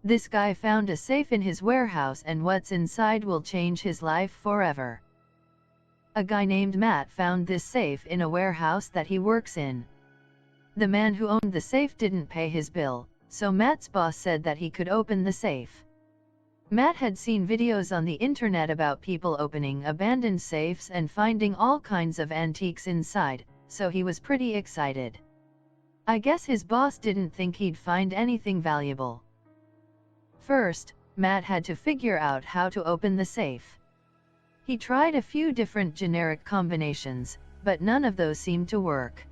This guy found a safe in his warehouse, and what's inside will change his life forever. A guy named Matt found this safe in a warehouse that he works in. The man who owned the safe didn't pay his bill, so Matt's boss said that he could open the safe. Matt had seen videos on the internet about people opening abandoned safes and finding all kinds of antiques inside, so he was pretty excited. I guess his boss didn't think he'd find anything valuable. First, Matt had to figure out how to open the safe. He tried a few different generic combinations, but none of those seemed to work.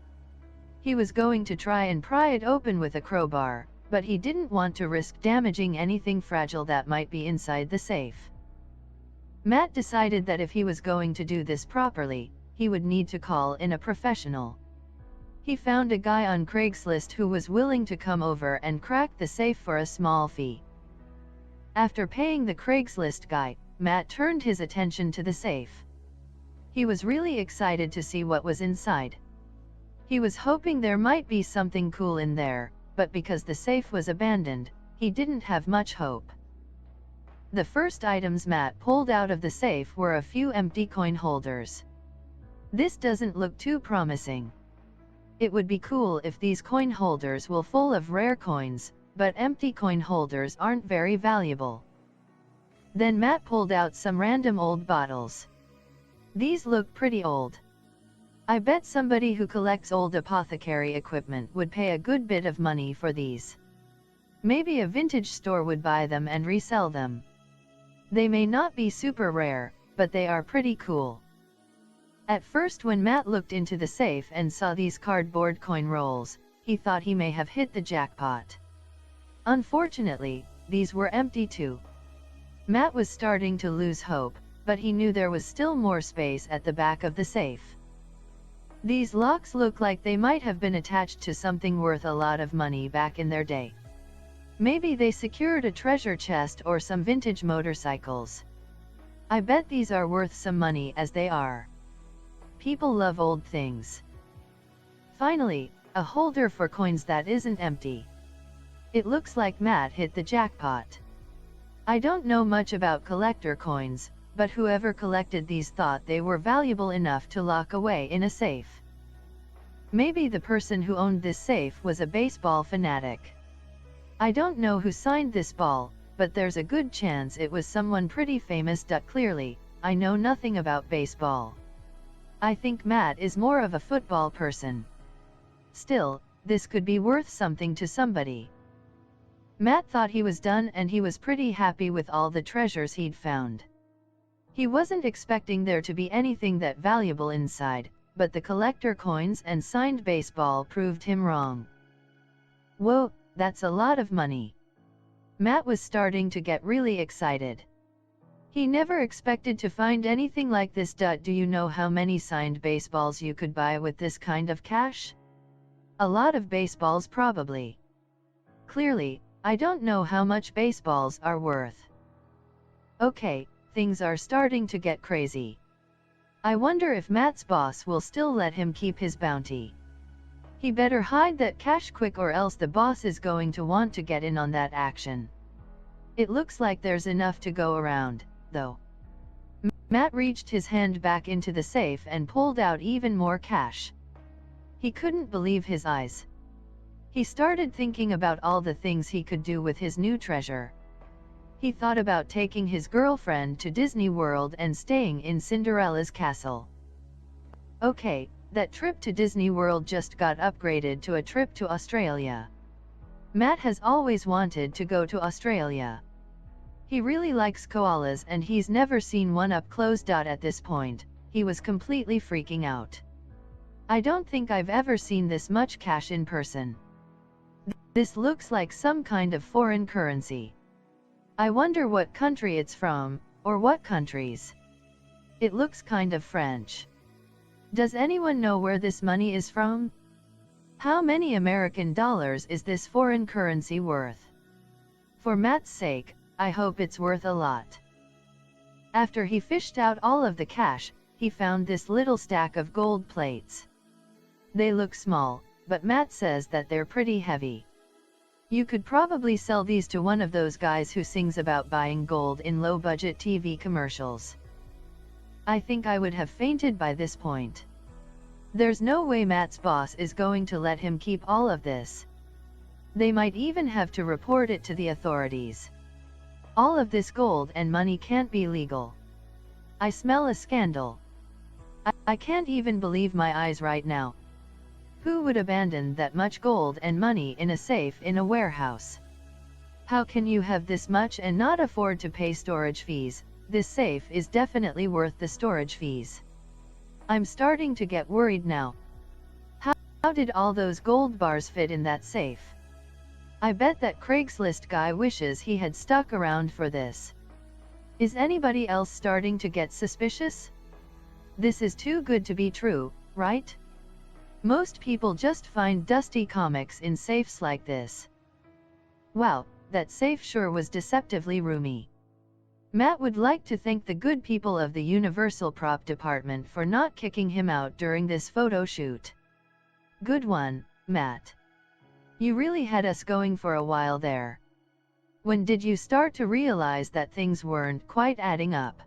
He was going to try and pry it open with a crowbar, but he didn't want to risk damaging anything fragile that might be inside the safe. Matt decided that if he was going to do this properly, he would need to call in a professional. He found a guy on Craigslist who was willing to come over and crack the safe for a small fee. After paying the Craigslist guy, Matt turned his attention to the safe. He was really excited to see what was inside. He was hoping there might be something cool in there, but because the safe was abandoned, he didn't have much hope. The first items Matt pulled out of the safe were a few empty coin holders. This doesn't look too promising. It would be cool if these coin holders were full of rare coins, but empty coin holders aren't very valuable. Then Matt pulled out some random old bottles. These look pretty old. I bet somebody who collects old apothecary equipment would pay a good bit of money for these. Maybe a vintage store would buy them and resell them. They may not be super rare, but they are pretty cool. At first, when Matt looked into the safe and saw these cardboard coin rolls, he thought he may have hit the jackpot. Unfortunately, these were empty too. Matt was starting to lose hope, but he knew there was still more space at the back of the safe. These locks look like they might have been attached to something worth a lot of money back in their day. Maybe they secured a treasure chest or some vintage motorcycles. I bet these are worth some money as they are. People love old things. Finally, a holder for coins that isn't empty. It looks like Matt hit the jackpot. I don't know much about collector coins, but whoever collected these thought they were valuable enough to lock away in a safe. Maybe the person who owned this safe was a baseball fanatic. I don't know who signed this ball, but there's a good chance it was someone pretty famous. Clearly, I know nothing about baseball. I think Matt is more of a football person. Still, this could be worth something to somebody. Matt thought he was done, and he was pretty happy with all the treasures he'd found. He wasn't expecting there to be anything that valuable inside, but the collector coins and signed baseball proved him wrong. Whoa, that's a lot of money. Matt was starting to get really excited. He never expected to find anything like this. Do you know how many signed baseballs you could buy with this kind of cash? A lot of baseballs probably. Clearly, I don't know how much baseballs are worth. Okay, things are starting to get crazy. I wonder if Matt's boss will still let him keep his bounty. He better hide that cash quick, or else the boss is going to want to get in on that action. It looks like there's enough to go around, though. Matt reached his hand back into the safe and pulled out even more cash. He couldn't believe his eyes. He started thinking about all the things he could do with his new treasure. He thought about taking his girlfriend to Disney World and staying in Cinderella's castle. Okay, that trip to Disney World just got upgraded to a trip to Australia. Matt has always wanted to go to Australia. He really likes koalas, and he's never seen one up close. At this point, he was completely freaking out. I don't think I've ever seen this much cash in person. This looks like some kind of foreign currency. I wonder what country it's from, or what countries. It looks kind of French. Does anyone know where this money is from? How many American dollars is this foreign currency worth? For Matt's sake, I hope it's worth a lot. After he fished out all of the cash, he found this little stack of gold plates. They look small, but Matt says that they're pretty heavy. You could probably sell these to one of those guys who sings about buying gold in low-budget TV commercials. I think I would have fainted by this point. There's no way Matt's boss is going to let him keep all of this. They might even have to report it to the authorities. All of this gold and money can't be legal. I smell a scandal. I can't even believe my eyes right now. Who would abandon that much gold and money in a safe in a warehouse? How can you have this much and not afford to pay storage fees? This safe is definitely worth the storage fees. I'm starting to get worried now. How did all those gold bars fit in that safe? I bet that Craigslist guy wishes he had stuck around for this. Is anybody else starting to get suspicious? This is too good to be true, right? Most people just find dusty comics in safes like this. Wow, that safe sure was deceptively roomy. Matt would like to thank the good people of the Universal Prop Department for not kicking him out during this photo shoot. Good one, Matt. You really had us going for a while there. When did you start to realize that things weren't quite adding up?